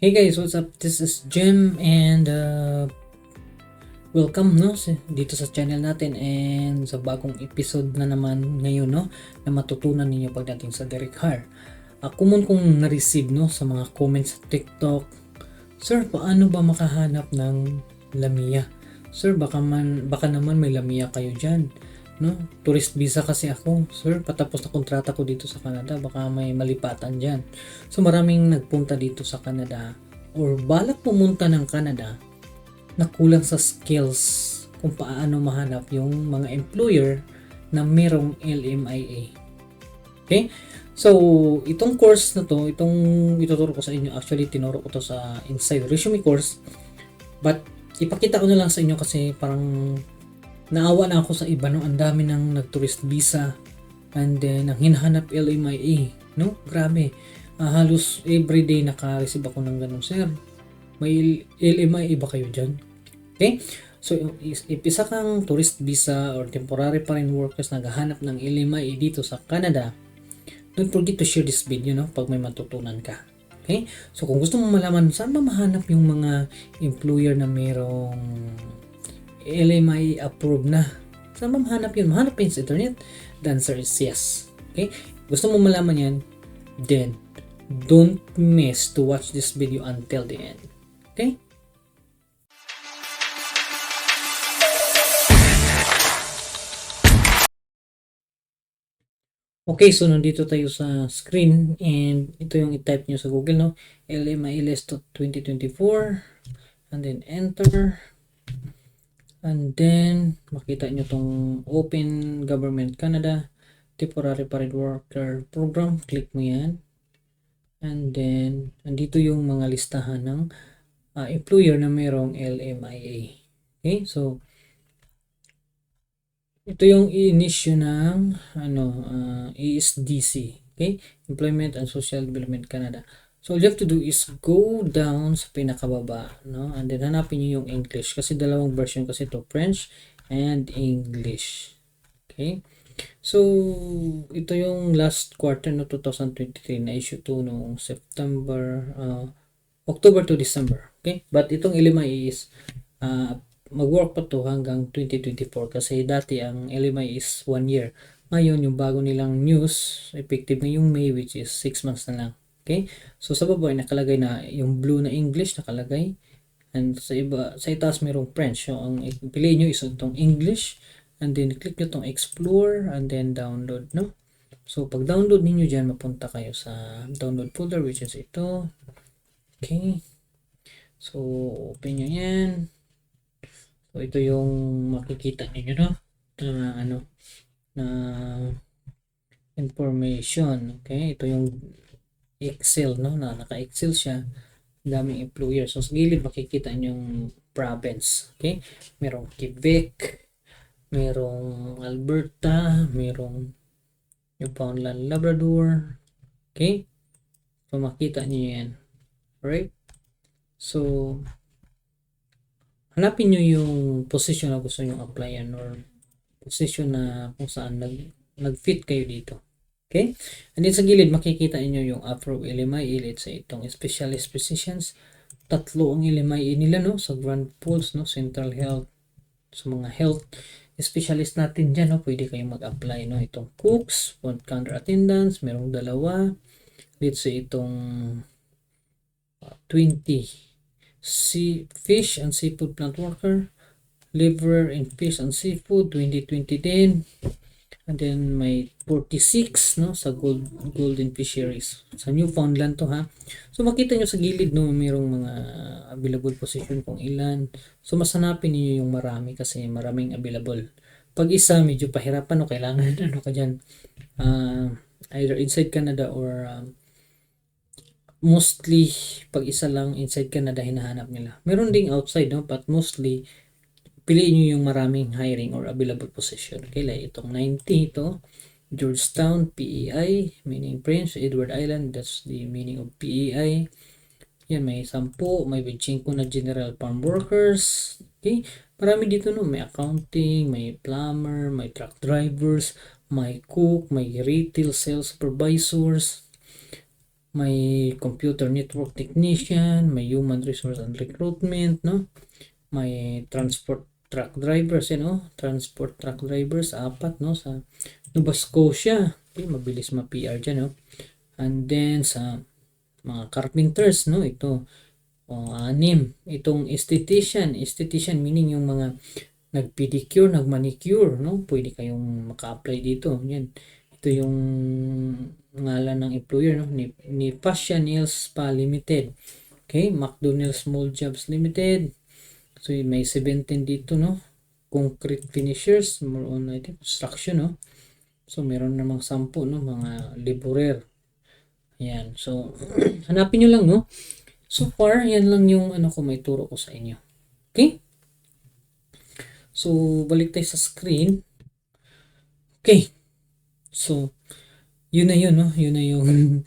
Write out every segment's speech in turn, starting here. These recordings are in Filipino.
Hey guys, what's up? This is Jim and welcome dito sa channel natin and sa bagong episode na naman ngayon na matutunan ninyo pagdating sa Derek Har. Common kong na-receive sa mga comments sa TikTok. Sir, paano ba makahanap ng Lamia? Sir, baka naman may Lamia kayo diyan. Tourist visa kasi ako. Sir, patapos na kontrata ko dito sa Canada, baka may malipatan diyan. So maraming nagpunta dito sa Canada or balak pumunta ng Canada na kulang sa skills kung paano mahanap yung mga employer na merong LMIA. Okay? So, itong course na to, itong ituturo ko sa inyo, actually tinuro ko to sa Inside Resume course. But, ipakita ko na lang sa inyo kasi parang naawa na ako sa iba, ang dami nang nag-tourist visa and then ang hinahanap LMIA, grabe. Halos everyday naka-receive ako ng ganun, sir. May LMIA ba kayo dyan? Okay? So, if isa kang tourist visa or temporary foreign workers naghahanap ng LMIA dito sa Canada, don't forget to share this video, pag may matutunan ka. Okay? So, kung gusto mo malaman saan ba mahanap yung mga employer na merong LMIA approved na, saan ba mahanap yun? Mahanap yun sa internet? The answer is yes. Okay? Gusto mo malaman yan? Then, don't miss to watch this video until the end. Okay? Okay, so nandito tayo sa screen and ito yung i-type nyo sa Google, LMIA 2024 and then enter and then makita nyo tong Open Government Canada Temporary Foreign Worker Program, click mo yan and then nandito yung mga listahan ng employer na merong LMIA. Okay, so ito yung i-issue ng ESDC, okay? Employment and Social Development Canada. So all you have to do is go down sa pinakababa, and then hanapin niyo yung English kasi dalawang version kasi ito, French and English. Okay? So ito yung last quarter 2023 na issue to noong October to December. Okay? But itong LMIA is mag-work pa to hanggang 2024 kasi dati ang LMI is 1 year. Ngayon, yung bago nilang news, effective ngayong May, which is 6 months na lang. Okay? So, sa baba, nakalagay na yung blue na English, nakalagay. And sa itaas, mayroong French. So, ang piliin nyo is itong English. And then, click nyo itong Explore and then Download, So, pag download ninyo dyan, mapunta kayo sa download folder, which is ito. Okay? So, open nyo yan. So, ito yung makikita niyo na information. Okay? Ito yung Excel, na naka-Excel siya. Daming employer. So, sa gilid makikita niyo yung province. Okay? Merong Quebec, merong Alberta, merong Newfoundland, Labrador. Okay? So, makita niyo yan. Alright? So, hanapin nyo yung position na gusto nyo applyan or position na kung saan nag-fit kayo dito. Okay? And then sa gilid, makikita nyo yung Afro LMIA. Let's say itong specialist positions. Tatlo ang LMIA nila, sa Grand Pools, Central Health. Sa mga health specialist natin dyan, pwede kayong mag-apply, Itong cooks, front counter attendants, merong dalawa. Let's say itong 20 fish and seafood plant worker, liver and fish and seafood 2020 din, and then may 46 sa golden fisheries sa Newfoundland to So makita nyo sa gilid mayroong mga available position kung ilan. So mas hanapin niyo yung marami kasi maraming available. Pag isa medyo pahirapan kailangan ka dyan either inside Canada or mostly pag isa lang inside Canada hinahanap nila. Meron ding outside, but mostly piliin nyo yung maraming hiring or available position. Okay, like itong 90 ito, Georgetown, PEI, meaning Prince Edward Island, that's the meaning of PEI. Yan, may 10, may 25 na general farm workers. Okay, marami dito may accounting, may plumber, may truck drivers, may cook, may retail sales supervisors, may computer network technician, may human resource and recruitment, no? May transport truck drivers, transport truck drivers, 4, no? Sa Nova Scotia. Okay, mabilis ma-PR dyan, no? And then, sa mga carpenters, no? Ito, 6. Itong esthetician meaning yung mga nag-pedicure, nag-manicure, no? Pwede kayong maka-apply dito. Yan. Ito yung ngalan ng employer, no? Ni Fascia Nails Spa Limited. Okay, McDonald's Small Jobs Limited. So may 17 dito, no? Concrete finishers, more on I think construction, no? So meron namang 10, no? Mga laborer. Ayan. So hanapin nyo lang, no? So far, yan lang yung ko may turo ko sa inyo. Okay? So balik tayo sa screen. Okay. So yun na yun, no? Yun na yung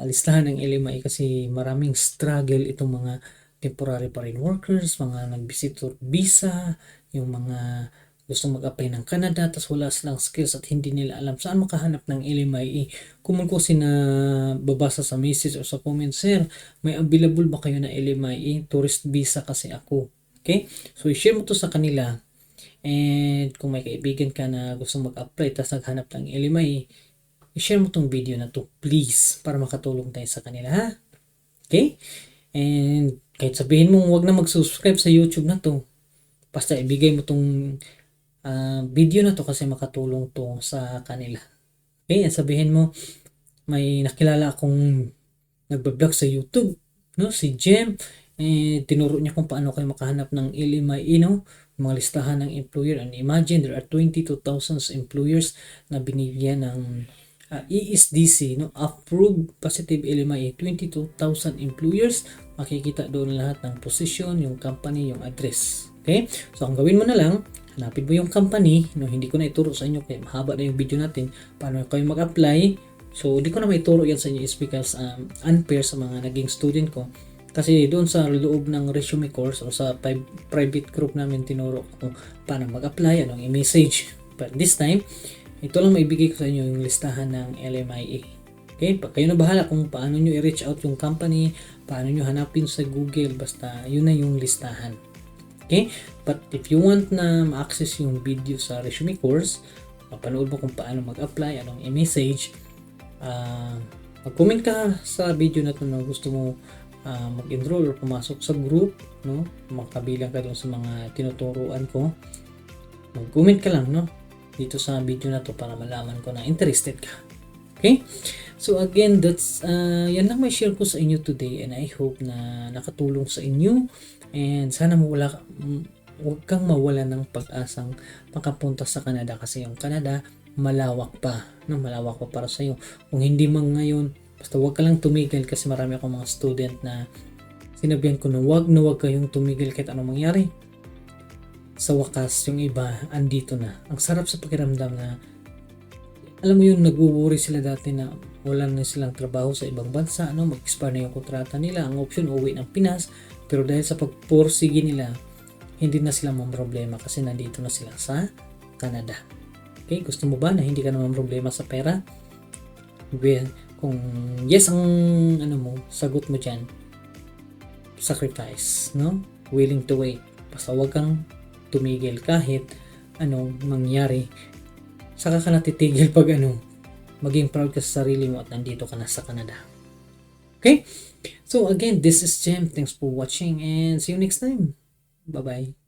listahan ng LMI kasi maraming struggle itong mga temporary foreign workers, mga nag-visitor visa, yung mga gustong mag-apply ng Canada tapos wala silang skills at hindi nila alam saan makahanap ng LMIA. Kung ko babasa sa message o sa comment, sir, may available ba kayo na LMIA? Tourist visa kasi ako. Okay? So, i-share mo to sa kanila. And kung may kaibigan ka na gustong mag-apply tapos naghanap ng LMIA, i-share mo tong video na to, please, para makatulong tayo sa kanila, ha? Okay? And kahit sabihin mo wag na mag-subscribe sa YouTube na to, basta ibigay mo tong video na to kasi makatulong to sa kanila. Okay? Sabihin mo, may nakilala akong nagbablog sa YouTube, no? Si Jem, tinuro niya kung paano kayo makahanap ng LMIA, no? Mga listahan ng employer. And imagine, there are 22,000 employers na binigyan ng ESDC, no? Approved positive LMIA, 22,000 employers. Makikita doon lahat ng position, yung company, yung address. Okay? So, ang gawin mo na lang, hanapin mo yung company, no? Hindi ko na ituro sa inyo kaya mahaba na yung video natin paano kayo mag-apply. So, hindi ko na maituro yan sa inyo is because unfair sa mga naging student ko. Kasi doon sa loob ng resume course o sa private group namin tinuro ko paano mag-apply, anong i-message. But this time, ito lang maibigay ko sa inyo yung listahan ng LMIA. Okay? Kayo na bahala kung paano nyo i-reach out yung company, paano nyo hanapin sa Google, basta yun na yung listahan. Okay? But if you want na ma-access yung video sa resume course, mapanood mo kung paano mag-apply, anong i-message, mag-comment ka sa video na to na gusto mo mag-enroll or pumasok sa group, no? Makabilang ka doon sa mga tinuturuan ko. Mag-comment ka lang, no? Dito sa video na to para malaman ko na interested ka. Okay? So again, that's yan lang may share ko sa inyo today and I hope na nakatulong sa inyo and sana huwag kang mawala ng pag-asang makapunta sa Canada kasi yung Canada malawak pa, no? Malawak pa para sa iyo. Kung hindi man ngayon, basta huwag ka lang tumigil kasi marami akong mga student na sinabihan ko na huwag kayong tumigil kahit anong mangyari. Sa wakas, yung iba andito na. Ang sarap sa pakiramdam na alam mo yun, nagwo-worry sila dati na wala na silang trabaho sa ibang bansa, no? Mag-expire na yung kontrata nila. Ang option, uwi ng Pinas. Pero dahil sa pagpursige nila, hindi na sila problema kasi nandito na sila sa Canada. Okay? Gusto mo ba na hindi ka naman problema sa pera? Well, kung yes ang sagot mo dyan, sacrifice, no? Willing to wait. Basta huwag kang tumigil kahit anong mangyari. Saka ka natitigil pag maging proud ka sa sarili mo at nandito ka na sa Canada. Okay? So again, this is Jem. Thanks for watching and see you next time. Bye-bye.